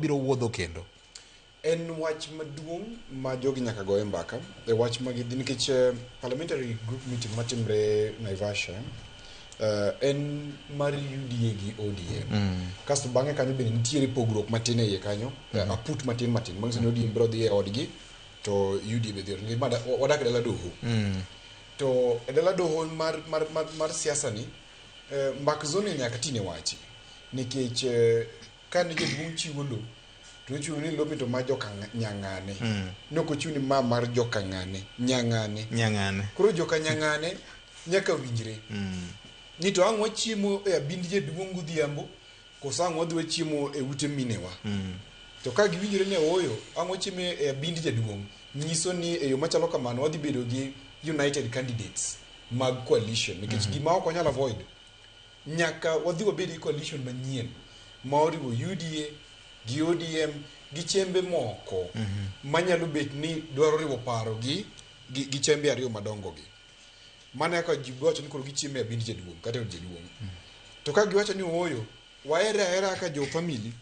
biro wuodho kendo. En wach maduong' ma jogi nyaka goye mbaka e wach magidhi nikech parliamentary group meeting matimre Naivasha en mar UDA gi ODM. Kasto bang'e kanyo bende nitiere pogruok matin e iye kanyo, aput matin bang'e ODM biro dhi e odgi to UDA be dhi odgi, wadak e dala doho. To e dala doho mar siasa ni mbak zoni nyaka tine wachi nikech kane jaduong' chiwo lo to ochiwo ni lopi to ma joka nyang'ane. Nok ochiwo ni ma mar joka nyang'ane. Koro joka nyang'ane nyaka winjre. Ni to ang' wachiemo e abind jaduong' godhiambo koso ang' wadhi wachiemo e ute minewa. To ka giwinjre ne oyo ang' wachiemo e abind jaduong', nyiso ni e yo machalo kamano wadhi bedo gi united candidates mag coalition nikech gima ok onyal avoid nyaka wadhi wabed gi coalition manyien ma oriwo UDA gi ODM gi chembe moko manyalo bet ni dwaro riwo paro gi chembe ariyo madongo gi. Mane aka jiwacho ni koro gichiemo e abind jaduong' kata od jaduong'. To ka giwacho ni oyo waera ka jo family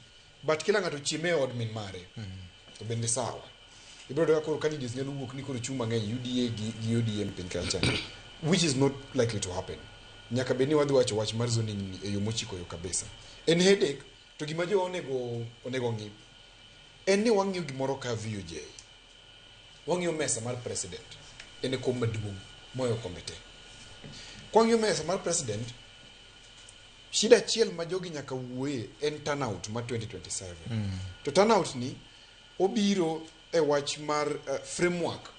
but kila ng'ato chiemo e od min mare. To bende sawa. Ibro doga koro candidates nyalo wuok ni koro chung' mang'eny UDA gi ODM piny kacha, which is not likely to happen. Nyaka beni wadhi wacho wach mar zoning e yo mochiko yo kabisa. En headache to gima jo onego ng'i en ni wang'iyo gimoro ka VOJ. Wang'iyo mesa mar president en e kom maduong' moyo kombe te. Kwang'iyo mesa mar president, shida achiel ma jogi nyaka wuoye en turnout ma 2027. To turnout ni obiro e wach mar framework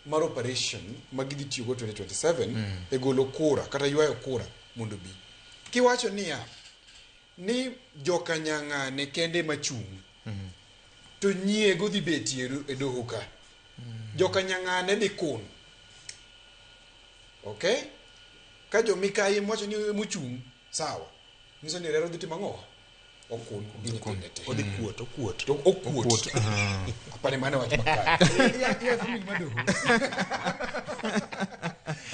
mar operation magidhi tiyogo 2027 e golo kura kata ywayo kura mondo bi. Kiwacho ni joka nyang'ane kende machung' to nyiego dhi betie e doho ka. Joka nyang'ane dhi kun. Okay? Ka jo mikai mwacho ni mochung' sawa. Nyiso ni rero dhi timo ang'o? Okun bini kundete. Okuot. To okuot. Apane mane wach makare. Ya fumi madoho.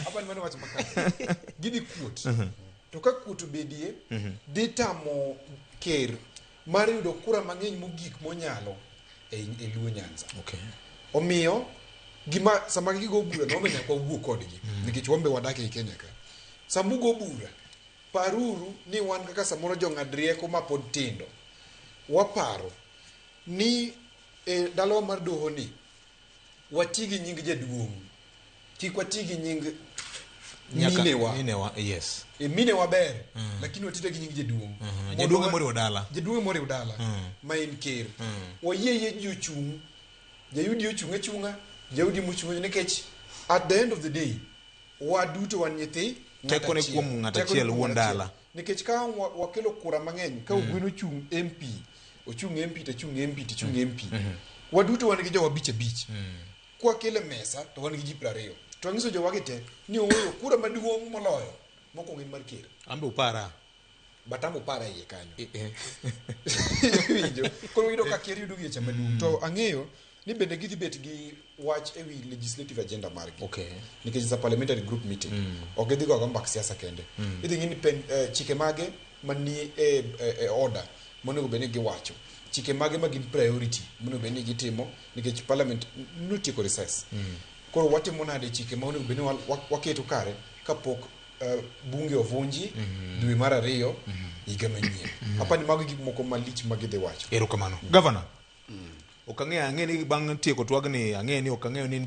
Apane mane wach makare. Gidhi kuot. To ka kuot bedie, dhi tamo ker mar yudo kura mang'eny mogik monyalo e Luo Nyanza. Okay. Omiyo gima sama gigo bura no nyaka wawuo kodgi nikech wambe wadak e Kenya ka. Samugo bura paruru ni wan kaka samoro jong'ad rieko ma pod tindo waparo ni dalawa mar doho ni wati gi nying jaduong', kik wati gi nying minewa. Yes. Minewa ber lakini watita gi nying jaduong'. Jaduong' moriwo dala. Jaduong' moriwo dala ma en ker. Wayie ji ochung', jayudi ochung' achung'a, jayudi mochung' nikech at the end of the day waduto wan nyithi teko ne kuom ng'at achiel wuon dala. Nikech ka wakelo kura mang'eny ka ogweno chung MP, ochung MP to chung MP to chung MP. Waduto wan gi jowa abich. Kwa kele mesa to wan gi ji 20. To ngiso jowa gite ni oyo kura maduong' moloyo mokwongo en mar ker. Ambe upara. Batamo para iye kanyo. Winjo. Koro wido ka ker yudo giecha maduong'. To ang'eyo ni bende gidhi bet gi wach ewi legislative agenda margi. Okay. Nikech sa parliamentary group meeting. Ok gidhi go mbak siasa kende. Idhi ng'ini chike mage mani e order monego bende giwacho. Chike mage magin priority monego bende gitimo nikech parliament notieko recess. Koro watimo nade chike ma onego bende waketo kare kapok bunge ovunji dwe mar 2 higa manyien. Apani mago gik moko malich magidhi wacho. Erokamano. Governor. Okang'e ni bang' tieko twagni ang'e ni okang'eyo ni